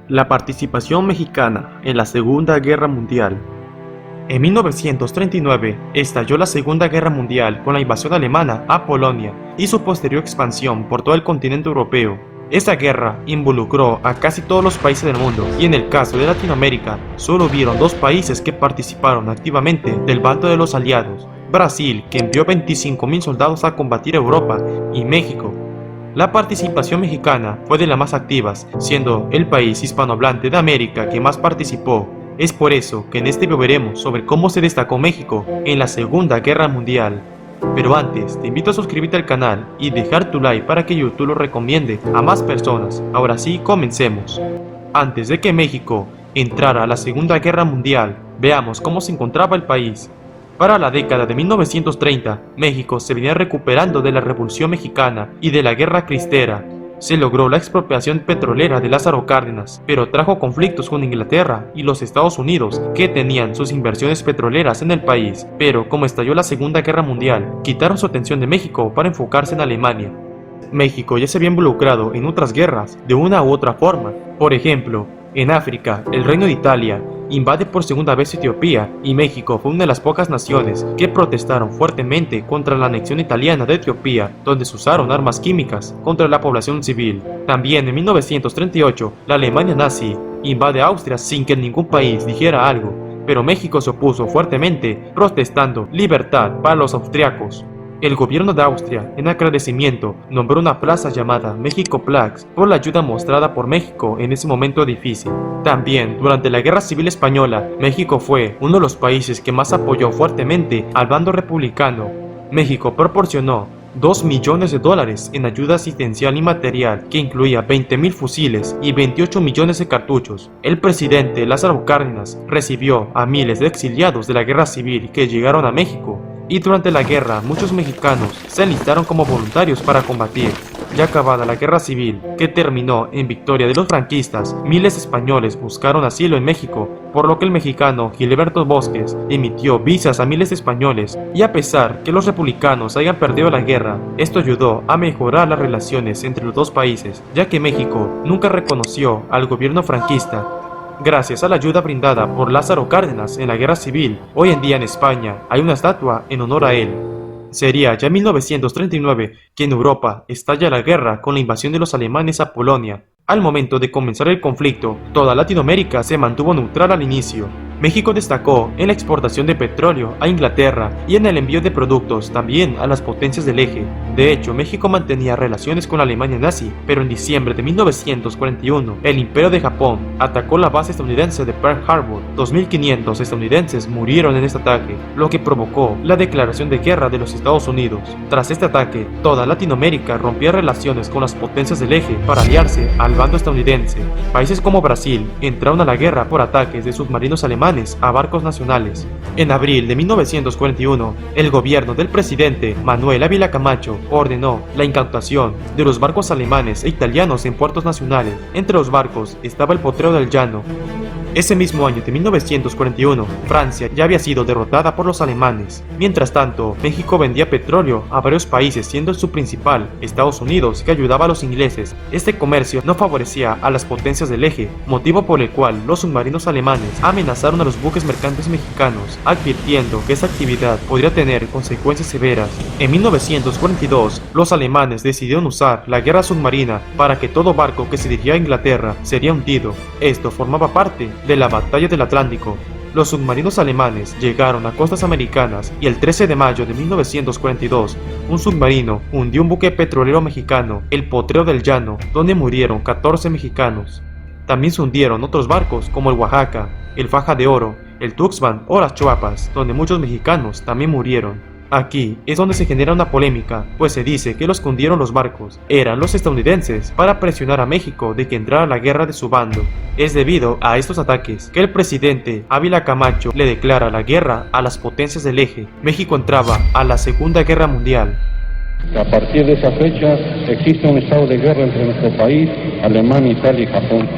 La participación mexicana en la Segunda Guerra Mundial. En 1939 estalló la Segunda Guerra Mundial con la invasión alemana a Polonia y su posterior expansión por todo el continente europeo. Esta guerra involucró a casi todos los países del mundo y en el caso de Latinoamérica solo hubieron dos países que participaron activamente del bando de los aliados: Brasil, que envió 25.000 soldados a combatir Europa, y México. La participación mexicana fue de las más activas, siendo el país hispanohablante de América que más participó. Es por eso que en este video veremos sobre cómo se destacó México en la Segunda Guerra Mundial. Pero antes, te invito a suscribirte al canal y dejar tu like para que YouTube lo recomiende a más personas. Ahora sí, comencemos. Antes de que México entrara a la Segunda Guerra Mundial, veamos cómo se encontraba el país. Para la década de 1930, México se venía recuperando de la Revolución Mexicana y de la Guerra Cristera. Se logró la expropiación petrolera de Lázaro Cárdenas, pero trajo conflictos con Inglaterra y los Estados Unidos, que tenían sus inversiones petroleras en el país. Pero como estalló la Segunda Guerra Mundial, quitaron su atención de México para enfocarse en Alemania. México ya se había involucrado en otras guerras de una u otra forma. Por ejemplo, en África, el Reino de Italia invade por segunda vez Etiopía y México fue una de las pocas naciones que protestaron fuertemente contra la anexión italiana de Etiopía, donde se usaron armas químicas contra la población civil. También en 1938, la Alemania nazi invade Austria sin que ningún país dijera algo, pero México se opuso fuertemente, protestando libertad para los austriacos. El gobierno de Austria, en agradecimiento, nombró una plaza llamada México-Plax por la ayuda mostrada por México en ese momento difícil. También, durante la Guerra Civil Española, México fue uno de los países que más apoyó fuertemente al bando republicano. México proporcionó $2 millones en ayuda asistencial y material, que incluía 20.000 fusiles y 28 millones de cartuchos. El presidente Lázaro Cárdenas recibió a miles de exiliados de la Guerra Civil que llegaron a México. Y durante la guerra, muchos mexicanos se enlistaron como voluntarios para combatir. Ya acabada la guerra civil, que terminó en victoria de los franquistas, miles de españoles buscaron asilo en México, por lo que el mexicano Gilberto Bosques emitió visas a miles de españoles. Y a pesar que los republicanos hayan perdido la guerra, esto ayudó a mejorar las relaciones entre los dos países, ya que México nunca reconoció al gobierno franquista. Gracias a la ayuda brindada por Lázaro Cárdenas en la Guerra Civil, hoy en día en España hay una estatua en honor a él. Sería ya en 1939 que en Europa estalla la guerra con la invasión de los alemanes a Polonia. Al momento de comenzar el conflicto, toda Latinoamérica se mantuvo neutral al inicio. México destacó en la exportación de petróleo a Inglaterra y en el envío de productos también a las potencias del eje. De hecho, México mantenía relaciones con la Alemania nazi, pero en diciembre de 1941, el Imperio de Japón atacó la base estadounidense de Pearl Harbor. 2.500 estadounidenses murieron en este ataque, lo que provocó la declaración de guerra de los Estados Unidos. Tras este ataque, toda Latinoamérica rompía relaciones con las potencias del eje para aliarse al bando estadounidense. Países como Brasil entraron a la guerra por ataques de submarinos alemanes a barcos nacionales. En abril de 1941, el gobierno del presidente Manuel Ávila Camacho ordenó la incautación de los barcos alemanes e italianos en puertos nacionales. Entre los barcos estaba el Potrero del Llano. Ese mismo año de 1941, Francia ya había sido derrotada por los alemanes. Mientras tanto, México vendía petróleo a varios países, siendo su principal Estados Unidos, que ayudaba a los ingleses. Este comercio no favorecía a las potencias del eje, motivo por el cual los submarinos alemanes amenazaron a los buques mercantes mexicanos, advirtiendo que esa actividad podría tener consecuencias severas. En 1942, los alemanes decidieron usar la guerra submarina para que todo barco que se dirigía a Inglaterra sería hundido. Esto formaba parte de la Batalla del Atlántico. Los submarinos alemanes llegaron a costas americanas y el 13 de mayo de 1942, un submarino hundió un buque petrolero mexicano, el Potrero del Llano, donde murieron 14 mexicanos. También se hundieron otros barcos como el Oaxaca, el Faja de Oro, el Tuxpan o las Chuapas, donde muchos mexicanos también murieron. Aquí es donde se genera una polémica, pues se dice que los que hundieron los barcos eran los estadounidenses para presionar a México de que entrara a la guerra de su bando. Es debido a estos ataques que el presidente Ávila Camacho le declara la guerra a las potencias del eje. México entraba a la Segunda Guerra Mundial. A partir de esa fecha existe un estado de guerra entre nuestro país, Alemania, Italia y Japón.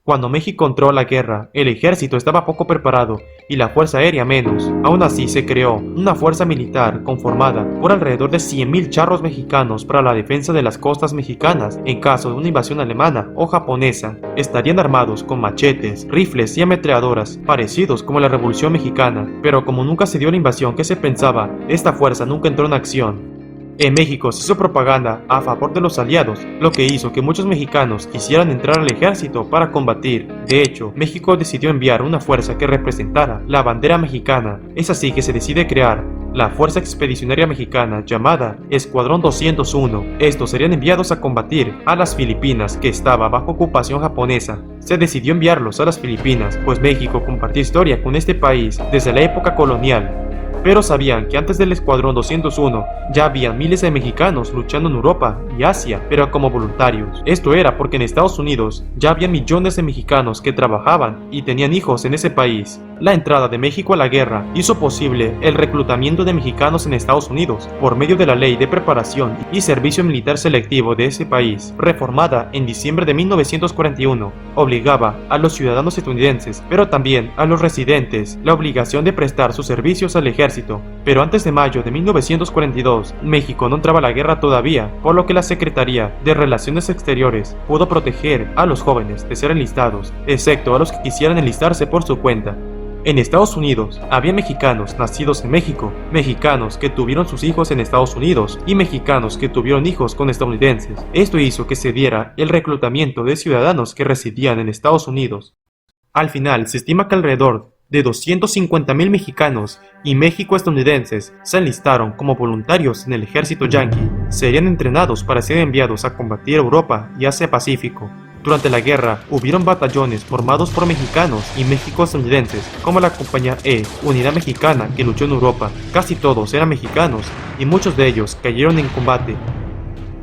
Cuando México entró a la guerra, el ejército estaba poco preparado y la fuerza aérea menos. Aún así se creó una fuerza militar conformada por alrededor de 100,000 charros mexicanos para la defensa de las costas mexicanas en caso de una invasión alemana o japonesa. Estarían armados con machetes, rifles y ametralladoras parecidos como la Revolución Mexicana, pero como nunca se dio la invasión que se pensaba, esta fuerza nunca entró en acción. En México se hizo propaganda a favor de los aliados, lo que hizo que muchos mexicanos quisieran entrar al ejército para combatir. De hecho, México decidió enviar una fuerza que representara la bandera mexicana. Es así que se decide crear la Fuerza Expedicionaria Mexicana, llamada Escuadrón 201. Estos serían enviados a combatir a las Filipinas, que estaba bajo ocupación japonesa. Se decidió enviarlos a las Filipinas, pues México compartió historia con este país desde la época colonial. Pero sabían que antes del Escuadrón 201 ya habían miles de mexicanos luchando en Europa y Asia, pero como voluntarios. Esto era porque en Estados Unidos ya había millones de mexicanos que trabajaban y tenían hijos en ese país. La entrada de México a la guerra hizo posible el reclutamiento de mexicanos en Estados Unidos por medio de la Ley de Preparación y Servicio Militar Selectivo de ese país, reformada en diciembre de 1941. Obligaba a los ciudadanos estadounidenses, pero también a los residentes, la obligación de prestar sus servicios al ejército. Pero antes de mayo de 1942, México no entraba a la guerra todavía, por lo que la Secretaría de Relaciones Exteriores pudo proteger a los jóvenes de ser enlistados, excepto a los que quisieran enlistarse por su cuenta. En Estados Unidos había mexicanos nacidos en México, mexicanos que tuvieron sus hijos en Estados Unidos y mexicanos que tuvieron hijos con estadounidenses. Esto hizo que se diera el reclutamiento de ciudadanos que residían en Estados Unidos. Al final, se estima que alrededor de 250,000 mexicanos y México-estadounidenses se enlistaron como voluntarios en el ejército yanqui. Serían entrenados para ser enviados a combatir Europa y Asia-Pacífico. Durante la guerra, hubieron batallones formados por mexicanos y México-estadounidenses, como la Compañía E, Unidad Mexicana, que luchó en Europa. Casi todos eran mexicanos, y muchos de ellos cayeron en combate.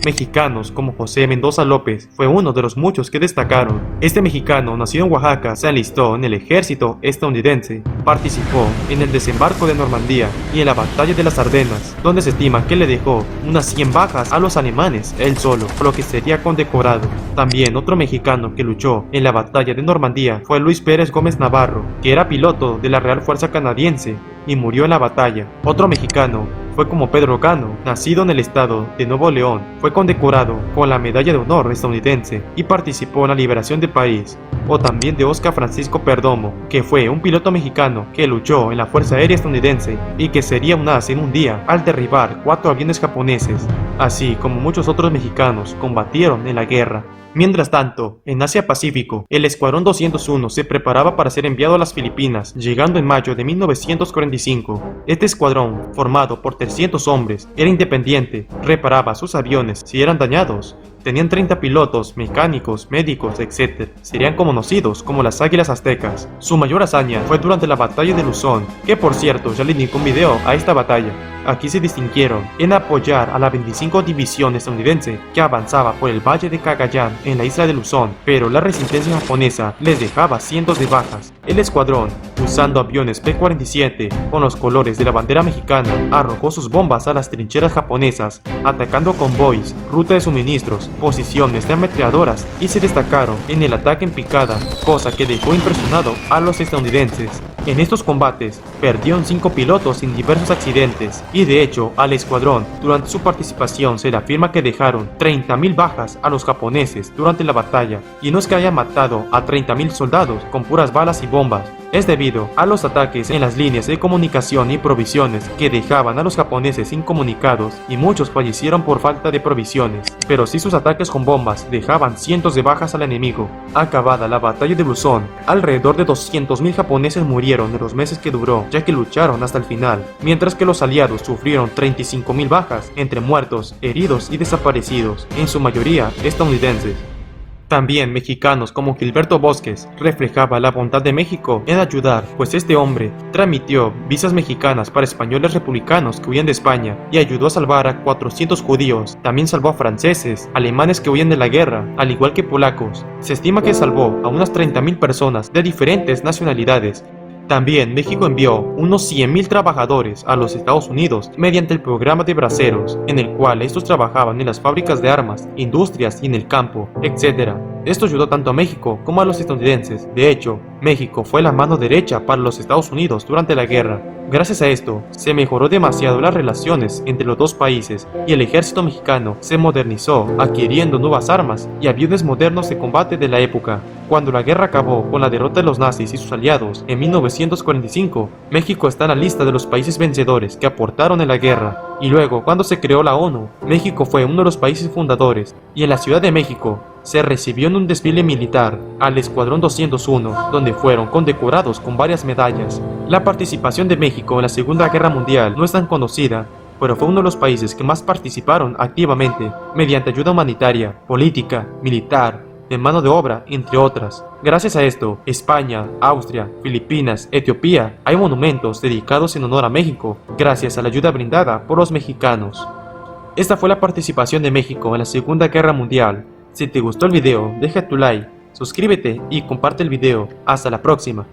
Mexicanos como José Mendoza López fue uno de los muchos que destacaron. Este mexicano, nacido en Oaxaca, se alistó en el ejército estadounidense. Participó en el desembarco de Normandía y en la batalla de las Ardenas, donde se estima que le dejó unas 100 bajas a los alemanes él solo, por lo que sería condecorado. También otro mexicano que luchó en la batalla de Normandía fue Luis Pérez Gómez Navarro, que era piloto de la Real Fuerza Canadiense y murió en la batalla. Otro mexicano fue como Pedro Cano, nacido en el estado de Nuevo León, fue condecorado con la Medalla de Honor estadounidense y participó en la liberación del país. O también de Oscar Francisco Perdomo, que fue un piloto mexicano que luchó en la Fuerza Aérea estadounidense y que sería un as en un día al derribar 4 aviones japoneses, así como muchos otros mexicanos combatieron en la guerra. Mientras tanto, en Asia-Pacífico, el Escuadrón 201 se preparaba para ser enviado a las Filipinas, llegando en mayo de 1945. Este escuadrón, formado por 300 hombres, era independiente, reparaba sus aviones si eran dañados. Tenían 30 pilotos, mecánicos, médicos, etc. Serían conocidos como las Águilas Aztecas. Su mayor hazaña fue durante la batalla de Luzón, que por cierto ya le dediqué un video a esta batalla. Aquí se distinguieron en apoyar a la 25 División estadounidense que avanzaba por el valle de Cagayán en la isla de Luzón, pero la resistencia japonesa les dejaba cientos de bajas. El escuadrón, usando aviones P-47 con los colores de la bandera mexicana, arrojó sus bombas a las trincheras japonesas, atacando convoys, ruta de suministros, posiciones de ametralladoras y se destacaron en el ataque en picada, cosa que dejó impresionado a los estadounidenses. En estos combates, perdieron 5 pilotos en diversos accidentes, y de hecho, al escuadrón, durante su participación se le afirma que dejaron 30,000 bajas a los japoneses durante la batalla, y no es que hayan matado a 30,000 soldados con puras balas y bombas, es debido a los ataques en las líneas de comunicación y provisiones que dejaban a los japoneses incomunicados, y muchos fallecieron por falta de provisiones, pero sí sus ataques con bombas dejaban cientos de bajas al enemigo. Acabada la batalla de Luzón, alrededor de 200,000 japoneses murieron en los meses que duró, ya que lucharon hasta el final, mientras que los aliados sufrieron 35,000 bajas entre muertos, heridos y desaparecidos, en su mayoría estadounidenses. También mexicanos como Gilberto Bosques reflejaba la bondad de México en ayudar, pues este hombre transmitió visas mexicanas para españoles republicanos que huían de España y ayudó a salvar a 400 judíos. También salvó a franceses, alemanes que huían de la guerra, al igual que polacos. Se estima que salvó a unas 30,000 personas de diferentes nacionalidades. También México envió unos 100,000 trabajadores a los Estados Unidos mediante el programa de braceros, en el cual estos trabajaban en las fábricas de armas, industrias y en el campo, etc. Esto ayudó tanto a México como a los estadounidenses. De hecho, México fue la mano derecha para los Estados Unidos durante la guerra. Gracias a esto, se mejoró demasiado las relaciones entre los dos países y el ejército mexicano se modernizó, adquiriendo nuevas armas y aviones modernos de combate de la época. Cuando la guerra acabó con la derrota de los nazis y sus aliados en 1945, México está en la lista de los países vencedores que aportaron en la guerra. Y luego, cuando se creó la ONU, México fue uno de los países fundadores, y en la Ciudad de México se recibió en un desfile militar al Escuadrón 201, donde fueron condecorados con varias medallas. La participación de México en la Segunda Guerra Mundial no es tan conocida, pero fue uno de los países que más participaron activamente, mediante ayuda humanitaria, política, militar, de mano de obra, entre otras. Gracias a esto, España, Austria, Filipinas, Etiopía, hay monumentos dedicados en honor a México, gracias a la ayuda brindada por los mexicanos. Esta fue la participación de México en la Segunda Guerra Mundial. Si te gustó el video, deja tu like, suscríbete y comparte el video. Hasta la próxima.